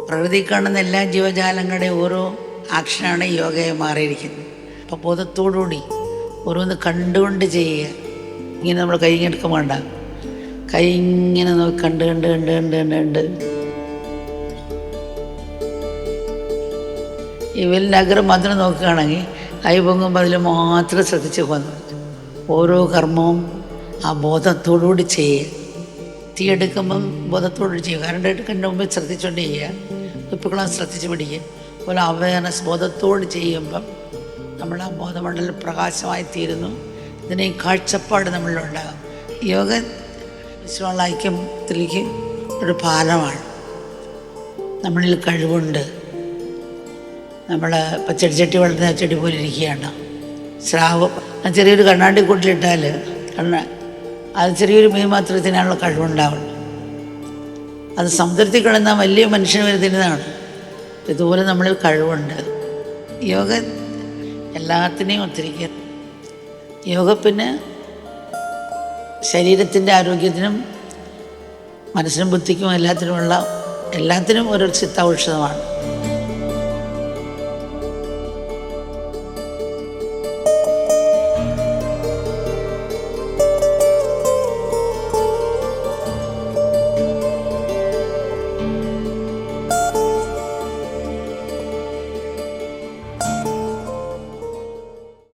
പ്രകൃതി കാണുന്ന എല്ലാ ജീവജാലങ്ങളുടെയും ഓരോ ആക്ഷനാണ് യോഗയെ മാറിയിരിക്കുന്നത്. അപ്പോൾ ബോധത്തോടുകൂടി ഓരോന്ന് കണ്ടുകൊണ്ട് ചെയ്യുക. ഇങ്ങനെ നമ്മൾ കൈ എടുക്കാൻ വേണ്ട, കൈ ഇങ്ങനെ നോക്കി കണ്ട് കണ്ട് കണ്ട് കണ്ട് കണ്ട് കണ്ട് ഈ വലിനഗരം മാത്രം നോക്കുകയാണെങ്കിൽ കൈ പൊങ്ങുമ്പോൾ അതിൽ മാത്രം ശ്രദ്ധിച്ച് പോകുന്നു. ഓരോ കർമ്മവും ആ ബോധത്തോടുകൂടി ചെയ്യുക. തീ എടുക്കുമ്പം ബോധത്തോടുകൂടി ചെയ്യുക. കറണ്ട് എടുക്കുന്നതിന് മുമ്പ് ശ്രദ്ധിച്ചുകൊണ്ട് ചെയ്യുക. ഉപ്പുകുളം ശ്രദ്ധിച്ച് പിടിക്കുക. അതുപോലെ അവയർനെസ് ബോധത്തോട് ചെയ്യുമ്പം നമ്മൾ ആ ബോധമണ്ഡലം പ്രകാശമായി തീരുന്നു. ഇതിനെ ഈ കാഴ്ചപ്പാട് നമ്മളിലുണ്ടാകും. യോഗ വിശ്വമുള്ള ഐക്യത്തിലേക്ക് ഒരു പാലമാണ്. നമ്മളിൽ കഴിവുണ്ട്. നമ്മൾ ഇപ്പം ചെടിച്ചട്ടി വളർത്തുന്ന ചെടി പോലെ ഇരിക്കുകയാണ്. സ്രാവ് ചെറിയൊരു കണ്ണാടി കൂട്ടിലിട്ടാൽ അത് ചെറിയൊരു മീൻ മാത്രത്തിനാണുള്ള കഴിവുണ്ടാവുള്ളൂ. അത് സമുദ്രത്തിൽ കിടന്നാൽ വലിയ മനുഷ്യന് വരുന്നതാണ്. ഇതുപോലെ നമ്മളിൽ കഴിവുണ്ട്. യോഗ എല്ലാത്തിനെയും ഒത്തിരിക്കുക. യോഗ പിന്നെ ശരീരത്തിൻ്റെ ആരോഗ്യത്തിനും മനസ്സിനും ബുദ്ധിക്കും എല്ലാത്തിനും ഒരു ചിത്ത ഔഷധമാണ്.